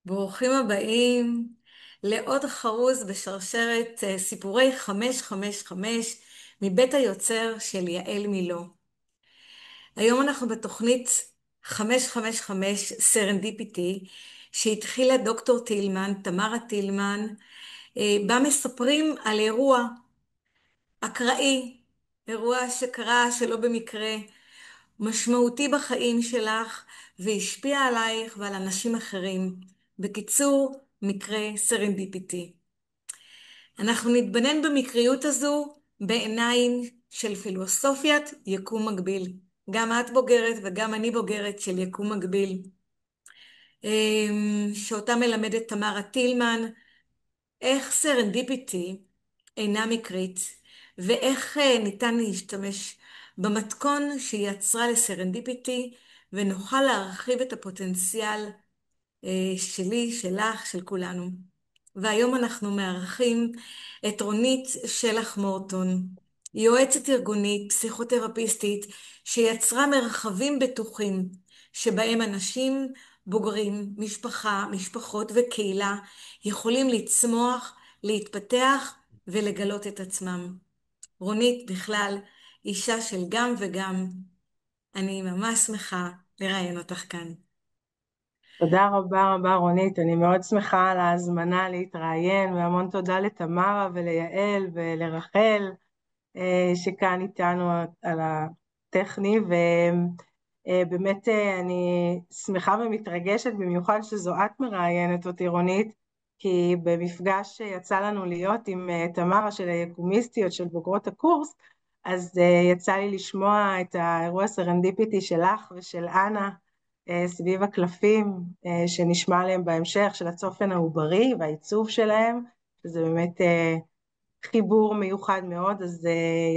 ברוכים הבאים לעוד חרוז בשרשרת סיפורי 555 מבית היוצר של יעל מילו. היום אנחנו בתוכנית 555 סרנדיפיטי שהתחילה דוקטור טילמן, תמרה טילמן, בה מספרים על אירוע אקראי, אירוע שקרה שלא במקרה, משמעותי בחיים שלך והשפיע עלייך ועל אנשים אחרים. בקיצור, מקרה סרנדיפיטי. אנחנו נתבונן במקריות הזו בעיניים של פילוסופיית יקום מקביל. גם את בוגרת וגם אני בוגרת של יקום מקביל, שאותה מלמדת תמרה טילמן, איך סרנדיפיטי אינה מקרית, ואיך ניתן להשתמש במתכון שהיא יצרה לסרנדיפיטי, ונוכל להרחיב את הפוטנציאל שלי, שלך, של כולנו. והיום אנחנו מארחים את רונית שלח מורטון, יועצת ארגונית, פסיכותרפיסטית, שיצרה מרחבים בטוחים, שבהם אנשים בוגרים, משפחות וקהילה יכולים לצמוח, להתפתח ולגלות את עצמם. רונית בכלל אישה של גם וגם. אני ממש שמחה לראיין אותך כאן. תודה רבה רבה רונית, אני מאוד שמחה על ההזמנה להתראיין, והמון תודה לתמרה וליעל ולרחל שכאן איתנו על הטכני, ובאמת אני שמחה ומתרגשת במיוחד שזו את מראיינת אותי רונית, כי במפגש שיצא לנו להיות עם תמרה של היקומיסטיות של בוגרות הקורס, אז יצא לי לשמוע את האירוע הסרנדיפיטי שלך ושל אנה, סביב הקלפים שנשמע עליהם בהמשך, של הצופן העוברי והעיצוב שלהם, שזה באמת חיבור מיוחד מאוד, אז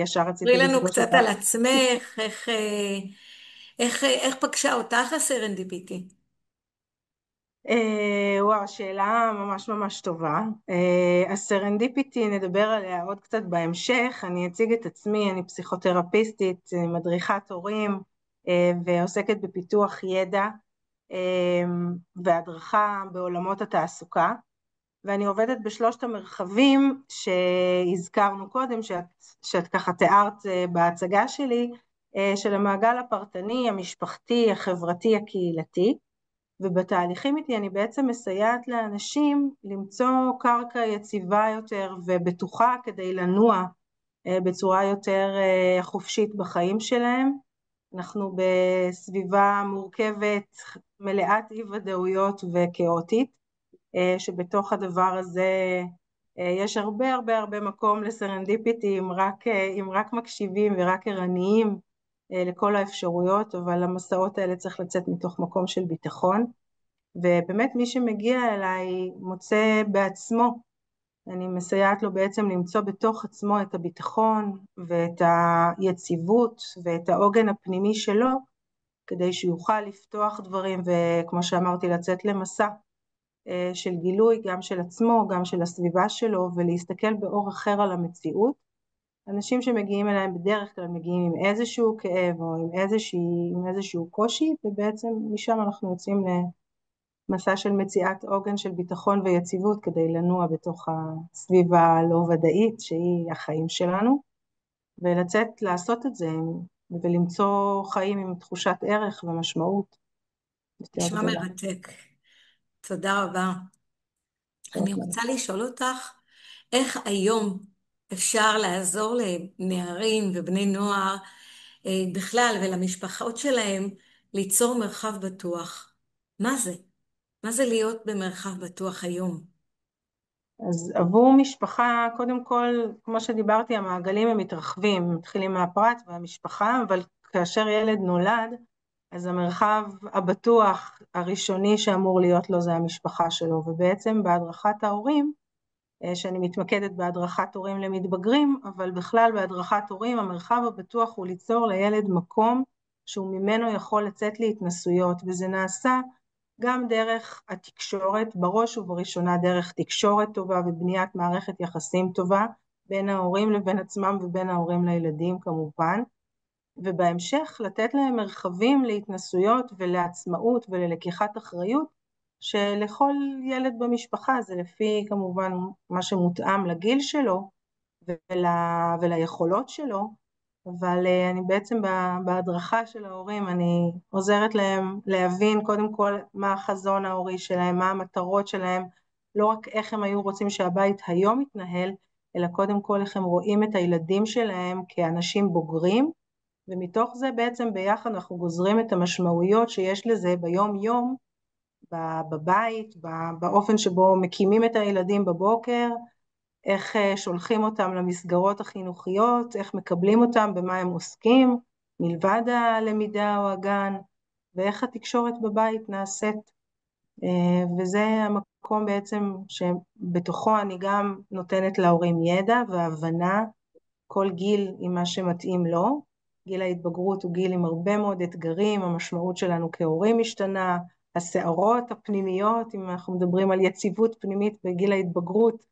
ישר ספרי רציתי לנו לפגוש קצת אותך. על עצמך, איך פגשה אותך הסרנדיפיטי? וואו, שאלה ממש ממש טובה. הסרנדיפיטי נדבר עליה עוד קצת בהמשך, אני אציג את עצמי, אני פסיכותרפיסטית, מדריכת הורים, ועוסקת בפיתוח ידע והדרכה בעולמות התעסוקה, ואני עובדת בשלושת המרחבים שהזכרנו קודם, שאת ככה תיארת בהצגה שלי, של המעגל הפרטני, המשפחתי, החברתי, הקהילתי, ובתהליכים איתי אני בעצם מסייעת לאנשים למצוא קרקע יציבה יותר ובטוחה כדי לנוע בצורה יותר חופשית בחיים שלהם. אנחנו בסביבה מורכבת, מלאת אי ודאויות וכאוטית, שבתוך הדבר הזה יש הרבה הרבה הרבה מקום לסרנדיפיטי אם רק מקשיבים ורק ערניים לכל האפשרויות, אבל המסעות האלה צריך לצאת מתוך מקום של ביטחון, ובאמת מי שמגיע אליי מוצא בעצמו, אני מסייעת לו בעצם למצוא בתוך עצמו את הביטחון ואת היציבות ואת העוגן הפנימי שלו, כדי שיוכל לפתוח דברים וכמו שאמרתי לצאת למסע של גילוי גם של עצמו, גם של הסביבה שלו, ולהסתכל באור אחר על המציאות. אנשים שמגיעים אליהם בדרך כלל מגיעים עם איזשהו כאב או עם איזשהו קושי, ובעצם משם אנחנו יוצאים למסע של מציאת עוגן של ביטחון ויציבות כדי לנוע בתוך הסביבה הלא ודאית שהיא החיים שלנו, ולצאת לעשות את זה ולמצוא חיים עם תחושת ערך ומשמעות יותר נשמע גדולה. מרתק. תודה רבה. אני רוצה לשאול אותך, איך היום אפשר לעזור לנערים ובני נוער בכלל ולמשפחות שלהם ליצור מרחב בטוח? מה זה? מה זה להיות במרחב בטוח היום? אז עבור משפחה, קודם כל, כמו שדיברתי, המעגלים הם מתרחבים, הם מתחילים מהפרט והמשפחה, אבל כאשר ילד נולד, אז המרחב הבטוח הראשוני שאמור להיות לו זה המשפחה שלו, ובעצם בהדרכת ההורים, שאני מתמקדת בהדרכת הורים למתבגרים, אבל בכלל בהדרכת הורים, המרחב הבטוח הוא ליצור לילד מקום שהוא ממנו יכול לצאת להתנסויות, וזה נעשה גם דרך התקשורת, בראש ובראשונה דרך תקשורת טובה ובניית מערכת יחסים טובה בין ההורים לבין עצמם ובין ההורים לילדים כמובן, ובהמשך לתת להם מרחבים להתנסויות ולעצמאות וללקיחת אחריות, שלכל ילד במשפחה, זה לפי כמובן מה שמותאם לגיל שלו ול, וליכולות שלו, אבל אני בעצם בהדרכה של ההורים, אני עוזרת להם להבין קודם כל מה החזון ההורי שלהם, מה המטרות שלהם, לא רק איך הם היו רוצים שהבית היום יתנהל, אלא קודם כל איך הם רואים את הילדים שלהם כאנשים בוגרים, ומתוך זה בעצם ביחד אנחנו גוזרים את המשמעויות שיש לזה ביום יום, בבית, באופן שבו מקימים את הילדים בבוקר, איך שולחים אותם למסגרות החינוכיות, איך מקבלים אותם, במה הם עוסקים, מלבד הלמידה או הגן, ואיך התקשורת בבית נעשית. וזה המקום בעצם שבתוכו אני גם נותנת להורים ידע והבנה, כל גיל עם מה שמתאים לו. גיל ההתבגרות הוא גיל עם הרבה מאוד אתגרים, המשמעות שלנו כהורים משתנה, הסערות הפנימיות, אם אנחנו מדברים על יציבות פנימית בגיל ההתבגרות,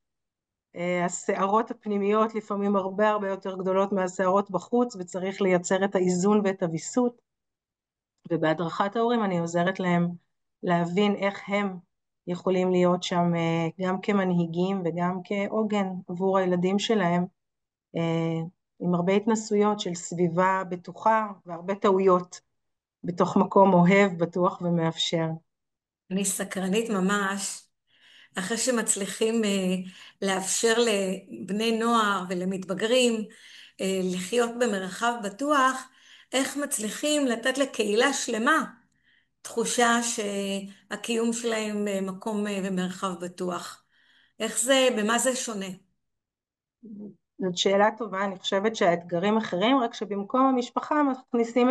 הסערות הפנימיות לפעמים הרבה הרבה יותר גדולות מהסערות בחוץ, וצריך לייצר את האיזון ואת הוויסות, ובהדרכת ההורים אני עוזרת להם להבין איך הם יכולים להיות שם גם כמנהיגים וגם כעוגן עבור הילדים שלהם, עם הרבה התנסויות של סביבה בטוחה והרבה טעויות בתוך מקום אוהב, בטוח ומאפשר. אני סקרנית ממש, אחרי שמצליחים לאפשר לבני נוער ולמתבגרים לחיות במרחב בטוח, איך מצליחים לתת לקהילה שלמה תחושה שהקיום שלהם מקום ומרחב בטוח. איך זה, במה זה שונה? זאת שאלה טובה, אני חושבת שהאתגרים אחרים, רק שבמקום המשפחה מכניסים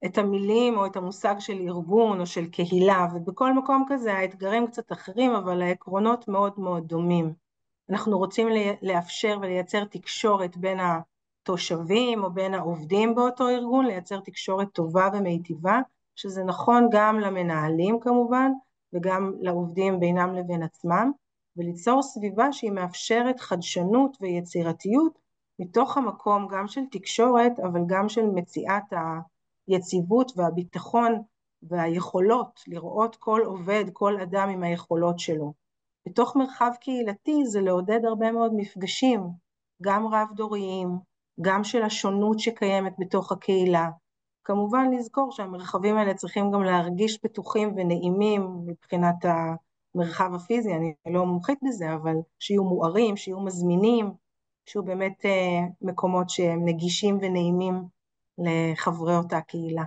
את המילים או את המושג של ארגון או של קהילה, ובכל מקום כזה האתגרים קצת אחרים, אבל העקרונות מאוד מאוד דומים. אנחנו רוצים לאפשר ולייצר תקשורת בין התושבים או בין העובדים באותו ארגון, לייצר תקשורת טובה ומיטיבה, שזה נכון גם למנהלים כמובן, וגם לעובדים בינם לבין עצמם, וליצור סביבה שהיא מאפשרת חדשנות ויצירתיות, מתוך המקום גם של תקשורת, אבל גם של מציאת היציבות והביטחון והיכולות, לראות כל עובד, כל אדם עם היכולות שלו. בתוך מרחב קהילתי זה לעודד הרבה מאוד מפגשים, גם רב דוריים, גם של השונות שקיימת בתוך הקהילה. כמובן לזכור שהמרחבים האלה צריכים גם להרגיש בטוחים ונעימים מבחינת המרחב הפיזי, אני לא מומחית בזה, אבל שיהיו מוארים, שיהיו מזמינים, שיהיו באמת מקומות שהם נגישים ונעימים לחברי אותה קהילה.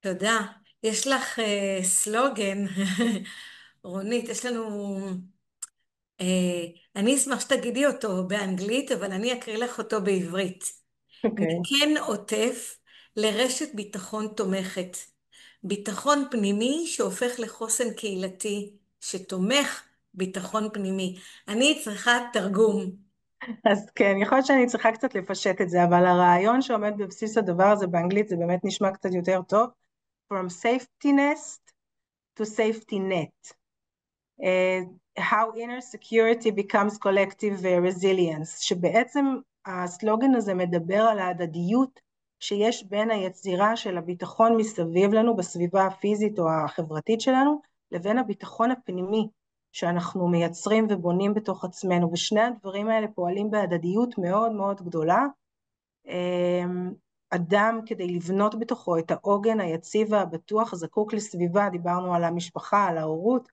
תודה. יש לך סלוגן, רונית, יש לנו, אני אשמח שתגידי אותו באנגלית, אבל אני אקריא לך אותו בעברית. אוקיי. מקן עוטף לרשת ביטחון תומכת. ביטחון פנימי שהופך לחוסן קהילתי, שתומך ביטחון פנימי. אני צריכה תרגום. אז כן, יכול להיות שאני צריכה קצת לפשט את זה, אבל הרעיון שעומד בבסיס הדבר הזה באנגלית זה באמת נשמע קצת יותר טוב. From safety nest to safety net. Uh, how inner security becomes collective resilience, שבעצם הסלוגן הזה מדבר על ההדדיות שיש בין היצירה של הביטחון מסביב לנו בסביבה הפיזית או החברתית שלנו, לבין הביטחון הפנימי שאנחנו מייצרים ובונים בתוך עצמנו, ושני הדברים האלה פועלים בהדדיות מאוד מאוד גדולה. אדם כדי לבנות בתוכו את העוגן היציב והבטוח זקוק לסביבה, דיברנו על המשפחה, על ההורות,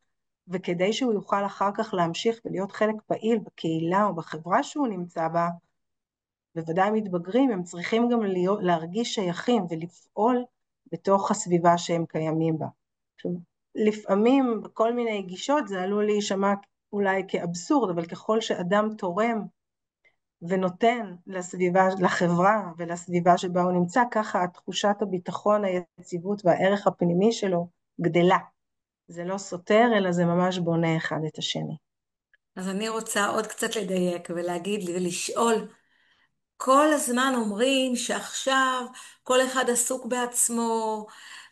וכדי שהוא יוכל אחר כך להמשיך ולהיות חלק פעיל בקהילה או בחברה שהוא נמצא בה, בוודאי מתבגרים, הם צריכים גם להרגיש שייכים ולפעול בתוך הסביבה שהם קיימים בה. עכשיו, לפעמים בכל מיני גישות זה עלול להישמע אולי כאבסורד, אבל ככל שאדם תורם ונותן לסביבה, לחברה ולסביבה שבה הוא נמצא, ככה תחושת הביטחון, היציבות והערך הפנימי שלו גדלה. זה לא סותר, אלא זה ממש בונה אחד את השני. אז אני רוצה עוד קצת לדייק ולהגיד ולשאול, כל הזמן אומרים שעכשיו כל אחד עסוק בעצמו,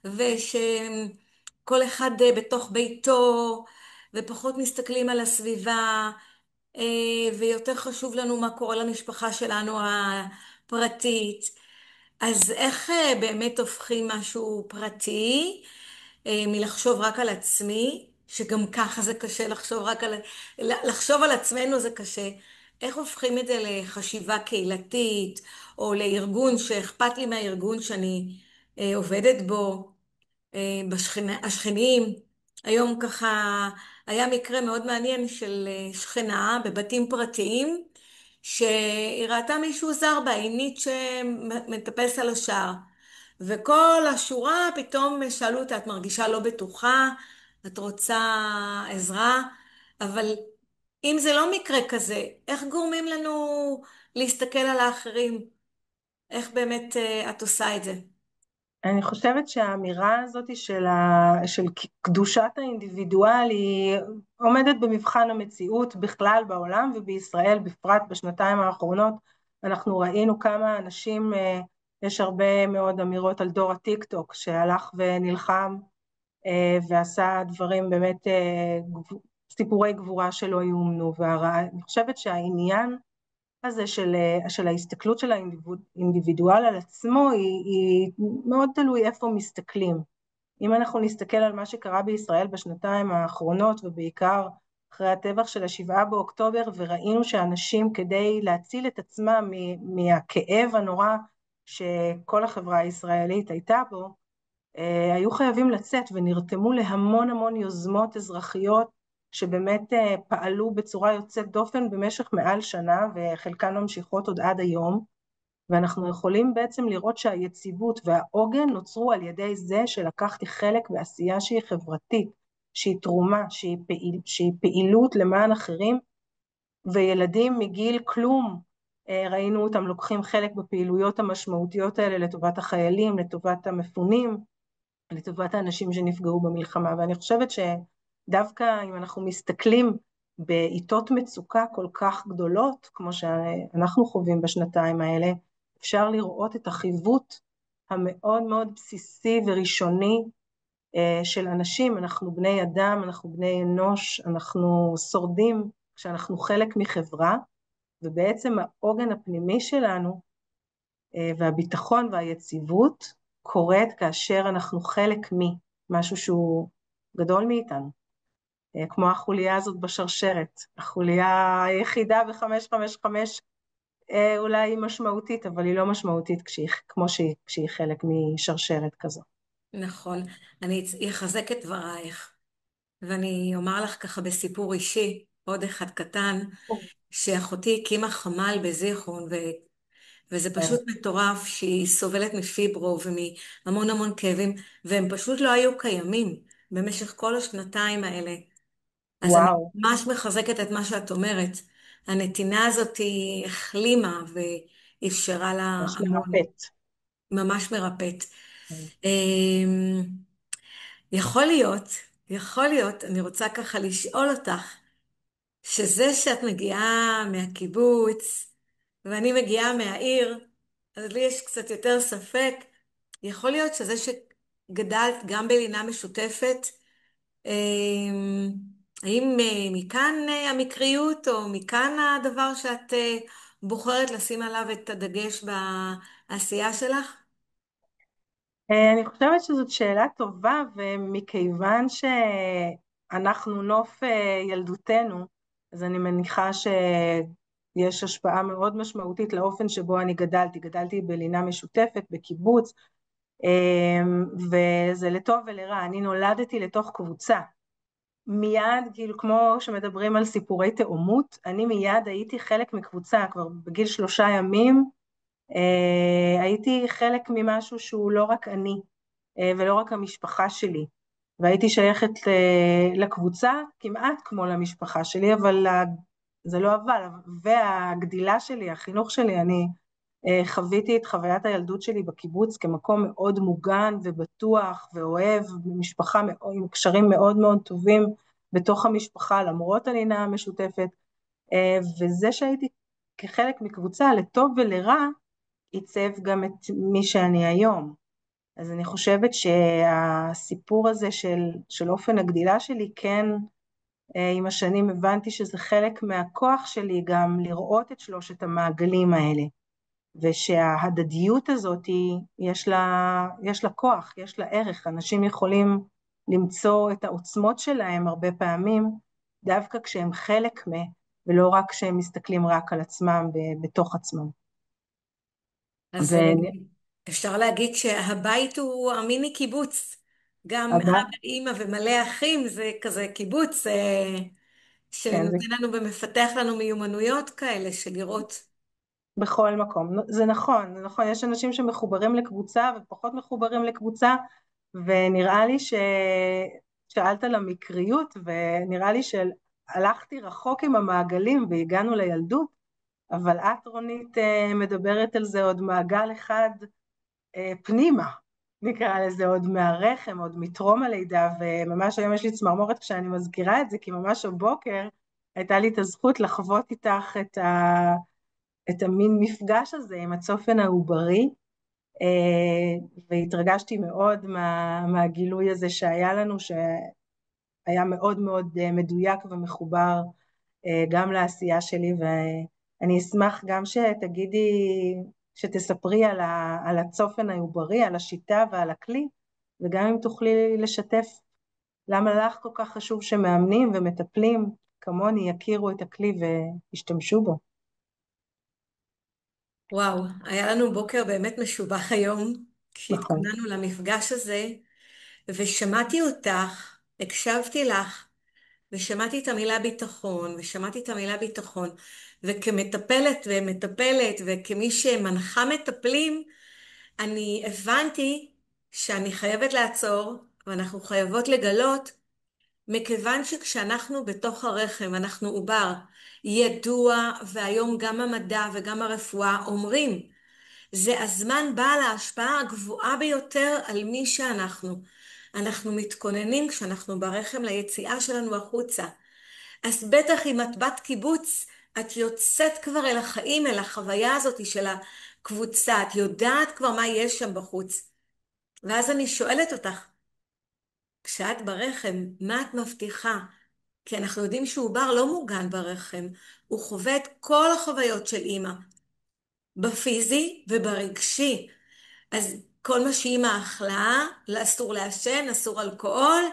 ושכל אחד בתוך ביתו, ופחות מסתכלים על הסביבה, ויותר חשוב לנו מה קורה למשפחה שלנו הפרטית. אז איך באמת הופכים משהו פרטי מלחשוב רק על עצמי, שגם ככה זה קשה לחשוב רק על, לחשוב על עצמנו זה קשה. איך הופכים את זה לחשיבה קהילתית, או לארגון שאכפת לי מהארגון שאני עובדת בו, השכנים. היום ככה היה מקרה מאוד מעניין של שכנה בבתים פרטיים, שהיא ראתה מישהו זר בעינית שמטפס על השער. וכל השורה פתאום שאלו אותה, את מרגישה לא בטוחה? את רוצה עזרה? אבל אם זה לא מקרה כזה, איך גורמים לנו להסתכל על האחרים? איך באמת את עושה את זה? אני חושבת שהאמירה הזאת של קדושת האינדיבידואל היא עומדת במבחן המציאות בכלל בעולם ובישראל בפרט בשנתיים האחרונות. אנחנו ראינו כמה אנשים, יש הרבה מאוד אמירות על דור הטיק טוק שהלך ונלחם ועשה דברים באמת, סיפורי גבורה שלא יאומנו. ואני חושבת שהעניין הזה של ההסתכלות של האינדיבידואל על עצמו היא מאוד תלוי איפה מסתכלים. אם אנחנו נסתכל על מה שקרה בישראל בשנתיים האחרונות, ובעיקר אחרי הטבח של השבעה באוקטובר, וראינו שאנשים כדי להציל את עצמם מהכאב הנורא שכל החברה הישראלית הייתה בו, היו חייבים לצאת ונרתמו להמון המון יוזמות אזרחיות שבאמת פעלו בצורה יוצאת דופן במשך מעל שנה, וחלקן ממשיכות עוד עד היום. ואנחנו יכולים בעצם לראות שהיציבות והעוגן נוצרו על ידי זה שלקחתי חלק בעשייה שהיא חברתית, שהיא תרומה, שהיא פעילות למען אחרים. וילדים מגיל כלום ראינו אותם לוקחים חלק בפעילויות המשמעותיות האלה לטובת החיילים, לטובת המפונים, לטובת האנשים שנפגעו במלחמה. ואני חושבת שדווקא אם אנחנו מסתכלים בעיתות מצוקה כל כך גדולות, כמו שאנחנו חווים בשנתיים האלה, אפשר לראות את החיווט המאוד מאוד בסיסי וראשוני של אנשים. אנחנו בני אדם, אנחנו בני אנוש, אנחנו שורדים כשאנחנו חלק מחברה, ובעצם העוגן הפנימי שלנו והביטחון והיציבות קורית כאשר אנחנו חלק ממשהו שהוא גדול מאיתנו, כמו החוליה הזאת בשרשרת, החוליה היחידה ב-555, אולי היא משמעותית, אבל היא לא משמעותית כשהיא חלק משרשרת כזו. נכון. אני אחזק את דברייך, ואני אומר לך ככה בסיפור אישי, עוד אחד קטן, שאחותי הקימה חמ"ל בזיכרון, וזה פשוט מטורף שהיא סובלת מפיברו ומהמון המון כאבים, והם פשוט לא היו קיימים במשך כל השנתיים האלה. אז אני וואו, ממש מחזקת את מה שאת אומרת. הנתינה הזאת היא החלימה ואפשרה לה ממש המון, מרפאת. ממש מרפאת. אמ, יכול להיות, אני רוצה ככה לשאול אותך, שזה שאת מגיעה מהקיבוץ ואני מגיעה מהעיר, אז לי יש קצת יותר ספק. יכול להיות שזה שגדלת גם בלינה משותפת, אמ, האם מכאן המקריות, או מכאן הדבר שאת בוחרת לשים עליו את הדגש בעשייה שלך? אני חושבת שזאת שאלה טובה, ומכיוון שאנחנו נוף ילדותנו, אז אני מניחה שיש השפעה מאוד משמעותית לאופן שבו אני גדלתי. גדלתי בלינה משותפת, בקיבוץ, וזה לטוב ולרע. אני נולדתי לתוך קבוצה. מיד, כאילו כמו שמדברים על סיפורי תאומות, אני מיד הייתי חלק מקבוצה, כבר בגיל 3 ימים, הייתי חלק ממשהו שהוא לא רק אני, ולא רק המשפחה שלי, והייתי שייכת לקבוצה כמעט כמו למשפחה שלי, אבל זה לא אבל, והגדילה שלי, החינוך שלי, אני חוויתי את חוויית הילדות שלי בקיבוץ כמקום מאוד מוגן ובטוח ואוהב, במשפחה עם קשרים מאוד מאוד טובים בתוך המשפחה, למרות הלינה המשותפת, וזה שהייתי כחלק מקבוצה, לטוב ולרע, עיצב גם את מי שאני היום. אז אני חושבת שהסיפור הזה של אופן הגדילה שלי, כן, עם השנים הבנתי שזה חלק מהכוח שלי גם לראות את שלושת המעגלים האלה, ושההדדיות הזאת יש לה כוח, יש לה ערך. אנשים יכולים למצוא את העוצמות שלהם הרבה פעמים, דווקא כשהם חלק ולא רק כשהם מסתכלים רק על עצמם בתוך עצמם. אז אפשר להגיד שהבית הוא המיני קיבוץ. גם אבא, והבא, אימא ומלא אחים זה כזה קיבוץ כן, זה שנותן לנו ומפתח לנו מיומנויות כאלה של לראות. בכל מקום. זה נכון, יש אנשים שמחוברים לקבוצה ופחות מחוברים לקבוצה, ונראה לי ששאלת על המקריות, ונראה לי שהלכתי רחוק עם המעגלים והגענו לילדות, אבל את, רונית, מדברת על זה עוד מעגל אחד פנימה, נקרא לזה, עוד מהרחם, עוד מטרום הלידה, וממש היום יש לי צמרמורת כשאני מזכירה את זה, כי ממש הבוקר הייתה לי את הזכות לחוות איתך את המין מפגש הזה עם הצופן העוברי, והתרגשתי מאוד מהגילוי הזה שהיה לנו, שהיה מאוד מאוד מדויק ומחובר גם לעשייה שלי, ואני אשמח גם שתגידי, שתספרי על הצופן העוברי, על השיטה ועל הכלי, וגם אם תוכלי לשתף למה לך כל כך חשוב שמאמנים ומטפלים כמוני יכירו את הכלי וישתמשו בו. וואו, היה לנו בוקר באמת משובח היום, נכון. כשהתכוננו למפגש הזה, ושמעתי אותך, הקשבתי לך, ושמעתי את המילה ביטחון, ושמעתי את המילה ביטחון, וכמטפלת ומטפלת, וכמי שמנחה מטפלים, אני הבנתי שאני חייבת לעצור, ואנחנו חייבות לגלות, מכיוון שכשאנחנו בתוך הרחם, אנחנו עובר, ידוע, והיום גם המדע וגם הרפואה אומרים, זה הזמן בעל ההשפעה הגבוהה ביותר על מי שאנחנו. אנחנו מתכוננים כשאנחנו ברחם ליציאה שלנו החוצה. אז בטח אם את בת קיבוץ, את יוצאת כבר אל החיים, אל החוויה הזאת של הקבוצה, את יודעת כבר מה יש שם בחוץ. ואז אני שואלת אותך, כשאת ברחם, מה את מבטיחה? כי אנחנו יודעים שעובר לא מוגן ברחם, הוא חווה את כל החוויות של אימא, בפיזי וברגשי. אז כל מה שאימא אכלה, אסור לעשן, אסור אלכוהול,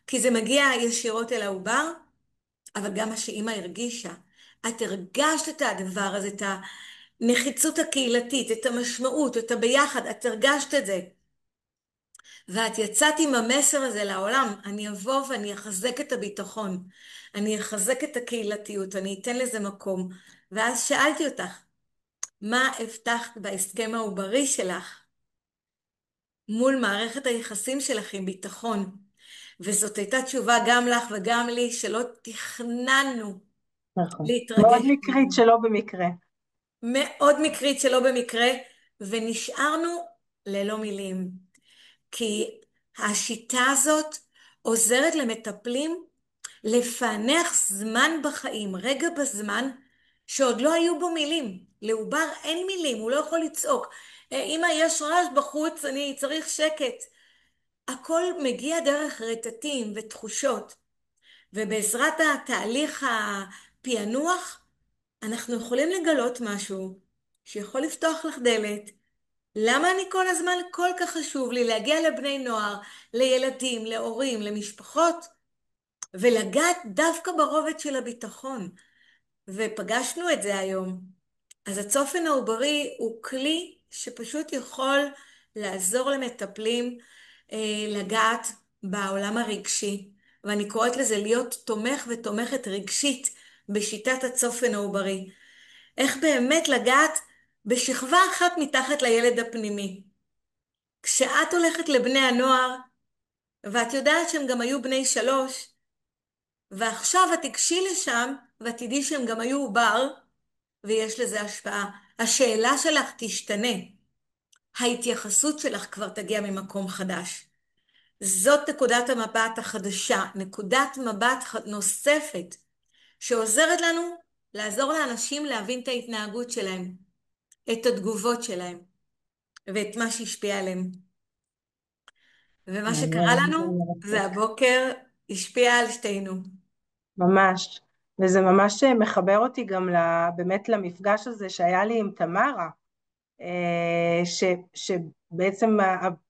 כי זה מגיע ישירות אל העובר, אבל גם מה שאימא הרגישה. את הרגשת את הדבר הזה, את הנחיצות הקהילתית, את המשמעות, את הביחד, את הרגשת את זה. ואת יצאת עם המסר הזה לעולם, אני אבוא ואני אחזק את הביטחון, אני אחזק את הקהילתיות, אני אתן לזה מקום. ואז שאלתי אותך, מה הבטחת בהסכם העוברי שלך מול מערכת היחסים שלך עם ביטחון? וזאת הייתה תשובה גם לך וגם לי, שלא תכננו נכון. מאוד להתרגש מקרית מזה. שלא במקרה. מאוד מקרית שלא במקרה, ונשארנו ללא מילים. כי השיטה הזאת עוזרת למטפלים לפענח זמן בחיים, רגע בזמן, שעוד לא היו בו מילים. לעובר אין מילים, הוא לא יכול לצעוק. אמא, יש רעש בחוץ, אני צריך שקט. הכל מגיע דרך רטטים ותחושות, ובעזרת התהליך הפענוח, אנחנו יכולים לגלות משהו שיכול לפתוח לך דלת. למה אני כל הזמן כל כך חשוב לי להגיע לבני נוער, לילדים, להורים, למשפחות, ולגעת דווקא ברובד של הביטחון? ופגשנו את זה היום. אז הצופן העוברי הוא כלי שפשוט יכול לעזור למטפלים לגעת בעולם הרגשי, ואני קוראת לזה להיות תומך ותומכת רגשית בשיטת הצופן העוברי. איך באמת לגעת בשכבה אחת מתחת לילד הפנימי. כשאת הולכת לבני הנוער, ואת יודעת שהם גם היו בני 3, ועכשיו את תיגשי לשם, ואת תדעי שהם גם היו עובר, ויש לזה השפעה. השאלה שלך תשתנה. ההתייחסות שלך כבר תגיע ממקום חדש. זאת נקודת המבט החדשה, נקודת מבט נוספת, שעוזרת לנו לעזור לאנשים להבין את ההתנהגות שלהם, את התגובות שלהם, ואת מה שהשפיע עליהם. ומה שקרה מעניין, זה לנו זה מרתק. הבוקר השפיע על שתינו. ממש. וזה ממש מחבר אותי גם באמת למפגש הזה שהיה לי עם תמרה, שבעצם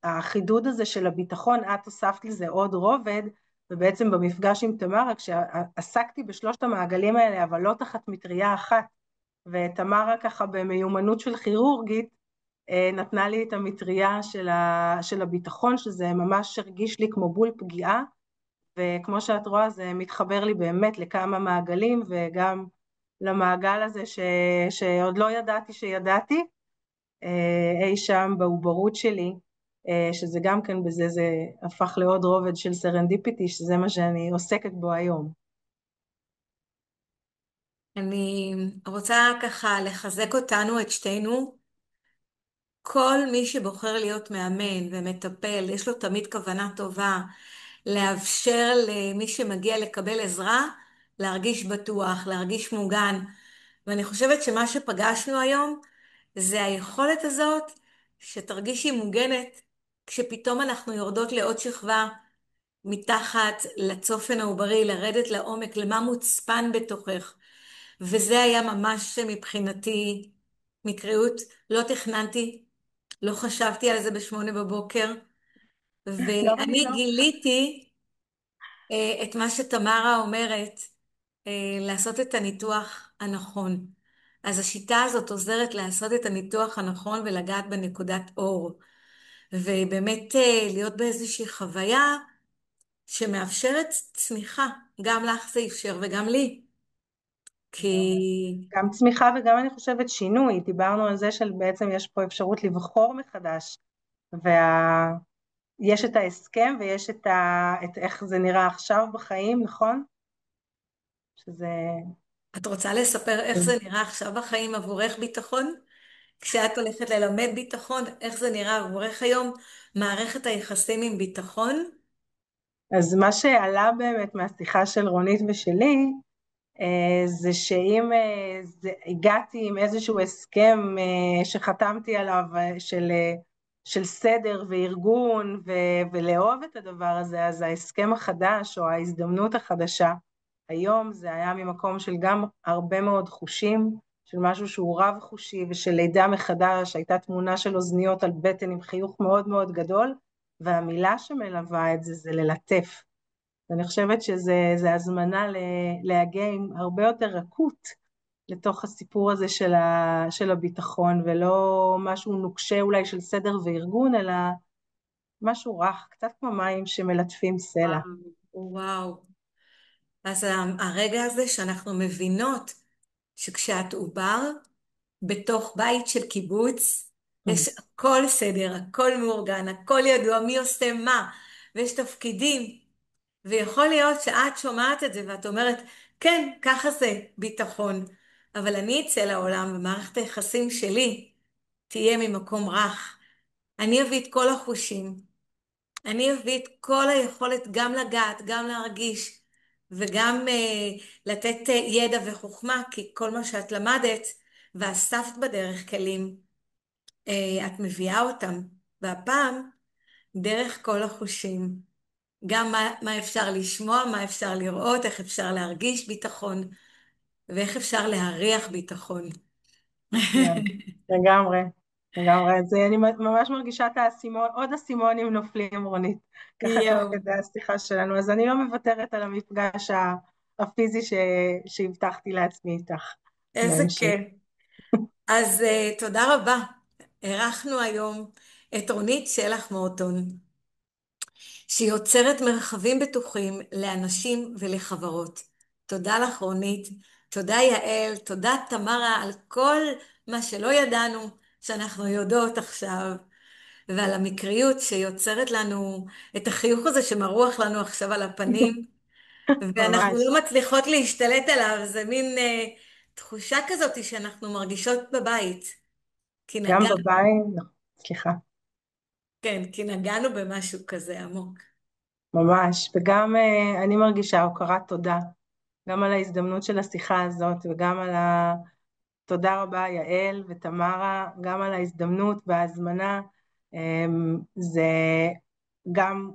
החידוד הזה של הביטחון, את הוספת לזה עוד רובד, ובעצם במפגש עם תמרה, כשעסקתי בשלושת המעגלים האלה, אבל לא תחת מטריה אחת, ותמרה ככה במיומנות של כירורגית, נתנה לי את המטריה של הביטחון, שזה ממש הרגיש לי כמו בול פגיעה, וכמו שאת רואה זה מתחבר לי באמת לכמה מעגלים, וגם למעגל הזה שעוד לא ידעתי שידעתי, אי שם בעוברות שלי, שזה גם כן בזה, זה הפך לעוד רובד של סרנדיפיטי, שזה מה שאני עוסקת בו היום. אני רוצה ככה לחזק אותנו, את שתינו. כל מי שבוחר להיות מאמן ומטפל, יש לו תמיד כוונה טובה לאפשר למי שמגיע לקבל עזרה, להרגיש בטוח, להרגיש מוגן. ואני חושבת שמה שפגשנו היום זה היכולת הזאת שתרגישי מוגנת כשפתאום אנחנו יורדות לעוד שכבה מתחת לצופן העוברי, לרדת לעומק, למה מוצפן בתוכך. וזה היה ממש מבחינתי מקריות. לא תכננתי, לא חשבתי על זה ב8 בבוקר, גם אני ואני לא. גיליתי את מה שתמרה אומרת, לעשות את הניתוח הנכון. אז השיטה הזאת עוזרת לעשות את הניתוח הנכון ולגעת בנקודת אור, ובאמת להיות באיזושהי חוויה שמאפשרת צמיחה. גם לך זה אפשר וגם לי. לגמרי. כי גם צמיחה וגם אני חושבת שינוי, דיברנו על זה שבעצם יש פה אפשרות לבחור מחדש, יש את ההסכם ויש את איך זה נראה עכשיו בחיים, נכון? שזה... את רוצה לספר איך זה נראה עכשיו בחיים עבורך ביטחון? כשאת הולכת ללמד ביטחון, איך זה נראה עבורך היום? מערכת היחסים עם ביטחון? אז מה שעלה באמת מהשיחה של רונית ושלי, זה שאם הגעתי עם איזשהו הסכם שחתמתי עליו של סדר וארגון ולאהוב את הדבר הזה, אז ההסכם החדש או ההזדמנות החדשה, היום זה היה ממקום של גם הרבה מאוד חושים, של משהו שהוא רב חושי ושל לידה מחדש, הייתה תמונה של אוזניות על בטן עם חיוך מאוד מאוד גדול, והמילה שמלווה את זה זה ללטף. ואני חושבת שזה הזמנה להגיע עם הרבה יותר רכות לתוך הסיפור הזה של הביטחון, ולא משהו נוקשה אולי של סדר וארגון, אלא משהו רך, קצת כמו מים שמלטפים סלע. וואו. אז הרגע הזה שאנחנו מבינות שכשאת עובר בתוך בית של קיבוץ, יש הכל סדר, הכל מאורגן, הכל ידוע, מי עושה מה, ויש תפקידים, ויכול להיות שאת שומעת את זה ואת אומרת, כן, ככה זה ביטחון, אבל אני אצא לעולם ומערכת היחסים שלי תהיה ממקום רך. אני אביא את כל החושים, אני אביא את כל היכולת גם לגעת, גם להרגיש, וגם לתת ידע וחוכמה, כי כל מה שאת למדת ואספת בדרך כלים, את מביאה אותם. והפעם, דרך כל החושים, גם מה אפשר לשמוע, מה אפשר לראות, איך אפשר להרגיש ביטחון, ואיך אפשר להריח ביטחון. לגמרי, לגמרי. אז אני ממש מרגישה את האסימון, עוד אסימונים נופלים, רונית, ככה תוך יואו, כדי השיחה שלנו. אז אני לא מוותרת על המפגש הפיזי שהבטחתי לעצמי איתך איזה בהמשך. כיף. אז תודה רבה. אירחנו היום את רונית שלח מורטון, שיוצרת מרחבים בטוחים לאנשים ולחברות. תודה לך רונית, תודה יעל, תודה תמרה על כל מה שלא ידענו שאנחנו יודעות עכשיו, ועל המקריות שיוצרת לנו את החיוך הזה שמרוח לנו עכשיו על הפנים, ואנחנו ממש, לא מצליחות להשתלט עליו, זה מין תחושה כזאת שאנחנו מרגישות בבית, כי גם נגענו, בבית, לא, סליחה, כן, כי נגענו במשהו כזה עמוק. ממש, וגם אני מרגישה הוקרת תודה, גם על ההזדמנות של השיחה הזאת, וגם על תודה רבה יעל ותמרה, גם על ההזדמנות וההזמנה. זה גם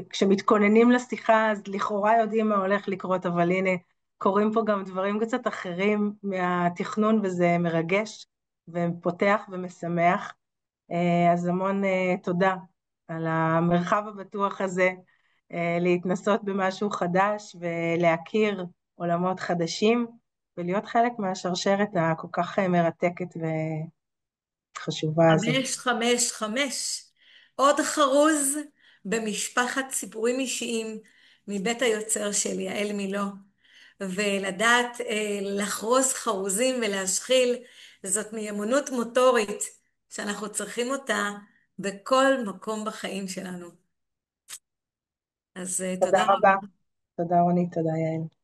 כשמתכוננים לשיחה, אז לכאורה יודעים מה הולך לקרות, אבל הנה, קורים פה גם דברים קצת אחרים מהתכנון, וזה מרגש. ופותח ומשמח. אז המון תודה על המרחב הבטוח הזה, להתנסות במשהו חדש ולהכיר עולמות חדשים ולהיות חלק מהשרשרת הכל כך מרתקת וחשובה הזו. חמש, חמש, חמש. עוד חרוז במשפחת סיפורים אישיים מבית היוצר של יעל מילוא. ולדעת לחרוז חרוזים ולהשחיל, זאת מיומנות מוטורית שאנחנו צריכים אותה בכל מקום בחיים שלנו. אז תודה תודה רבה. רבה. תודה רונית, תודה יעל.